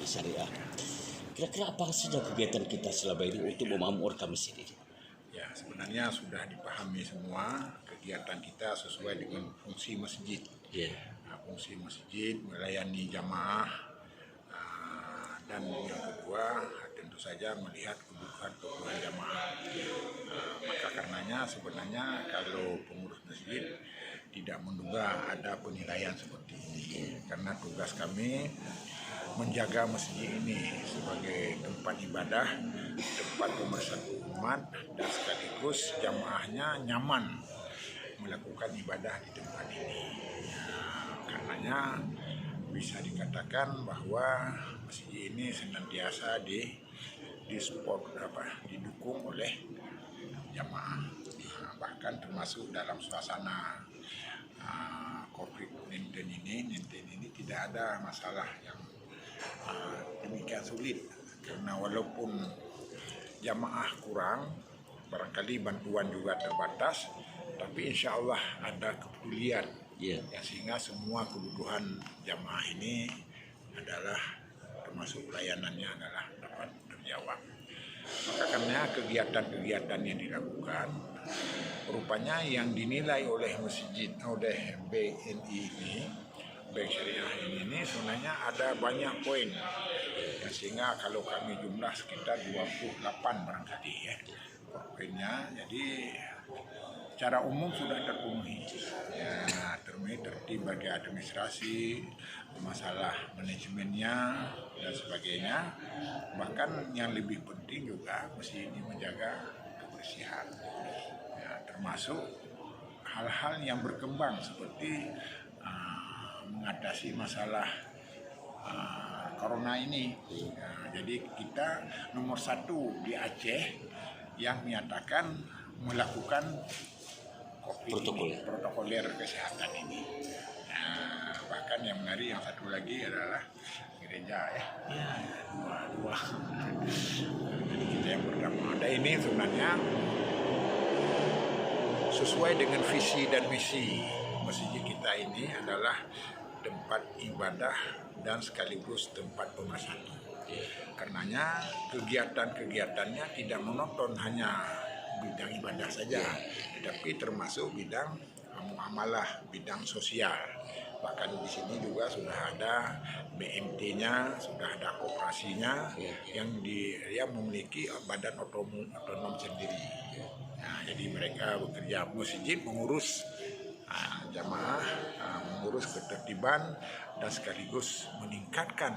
syariah. Kira-kira apa saja kegiatan kita selama ini untuk memakmurkan masjid ini? Ya, sebenarnya sudah dipahami semua kegiatan kita sesuai dengan fungsi masjid. Fungsi masjid melayani jamaah, dan yang kedua tentu saja melihat kebutuhan jamaah. Maka karenanya sebenarnya kalau pengurus masjid tidak menduga ada penilaian seperti ini, karena tugas kami menjaga masjid ini sebagai tempat ibadah, tempat pemersatu umat, dan sekaligus jamaahnya nyaman melakukan ibadah di tempat ini. Karenanya bisa dikatakan bahwa masjid ini senantiasa didukung oleh jamaah, bahkan termasuk dalam suasana COVID-19 ini tidak ada masalah yang demikian sulit, karena walaupun jamaah kurang, barangkali bantuan juga terbatas, tapi insya Allah ada kepedulian, sehingga semua kebutuhan jamaah ini adalah termasuk pelayanannya adalah dapat terjawab. Maka karena kegiatan-kegiatan yang dilakukan, rupanya yang dinilai oleh BNI ini, Bank Syariah ini sebenarnya ada banyak poin, sehingga kalau kami jumlah sekitar 28 barangkali poinnya. Jadi secara umum sudah terpenuhi, tertib bagi administrasi, masalah manajemennya dan sebagainya. Bahkan yang lebih penting juga mesti ini menjaga kebersihan, termasuk hal-hal yang berkembang seperti mengatasi masalah corona ini. Jadi kita nomor 1 di Aceh yang menyatakan melakukan protokoler kesehatan ini. Bahkan yang menarik yang satu lagi adalah gereja dua. Jadi kita yang pertama ada ini sebenarnya sesuai dengan visi dan misi masjid kita ini adalah tempat ibadah dan sekaligus tempat pemersatu. Karenanya kegiatan-kegiatannya tidak monoton hanya bidang ibadah saja, tetapi termasuk bidang muamalah, bidang sosial. Bahkan di sini juga sudah ada BMT-nya, sudah ada koperasinya yang memiliki badan otonom sendiri. Jadi mereka bekerja, masjid mengurus jamaah, mengurus ketertiban dan sekaligus meningkatkan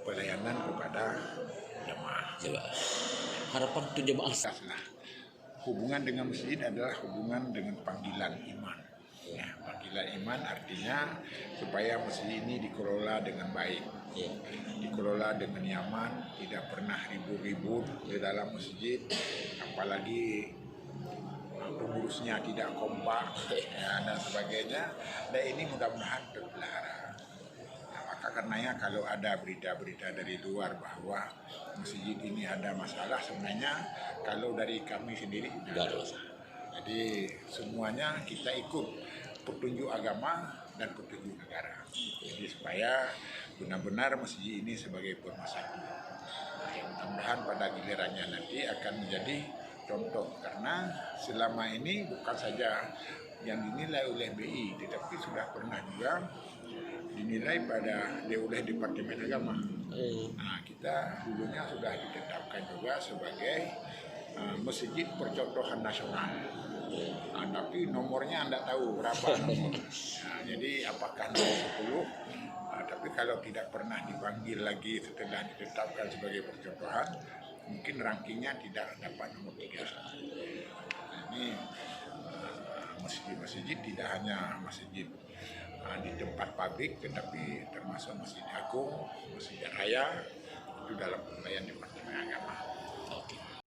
pelayanan kepada jamaah. Harapan untuk jamaah. Hubungan dengan masjid adalah hubungan dengan panggilan iman. Panggilan iman artinya supaya masjid ini dikelola dengan baik, dikelola dengan nyaman, tidak pernah ribut-ribut di dalam masjid, apalagi pengurusnya tidak kompak dan sebagainya. Dan ini mudah-mudahan terpelihara. Maka karenanya kalau ada berita-berita dari luar bahwa masjid ini ada masalah, sebenarnya kalau dari kami sendiri tidak ada masalah. Jadi semuanya kita ikut petunjuk agama dan petunjuk negara. Jadi supaya benar-benar masjid ini sebagai pemersatu. Mudah-mudahan pada gilirannya nanti akan menjadi contoh, karena selama ini bukan saja yang dinilai oleh BI, tetapi sudah pernah juga dinilai oleh Departemen Agama. Kita dulunya sudah ditetapkan juga sebagai masjid percontohan nasional. Tapi nomornya Anda tahu berapa nomor. Jadi apakah nomor 10? Tapi kalau tidak pernah dipanggil lagi setelah ditetapkan sebagai percontohan, mungkin rankingnya tidak dapat nomor 3. Ini masjid tidak hanya masjid di tempat publik, tetapi termasuk masjid agung, masjid raya, itu dalam pelayan Departemen Agama.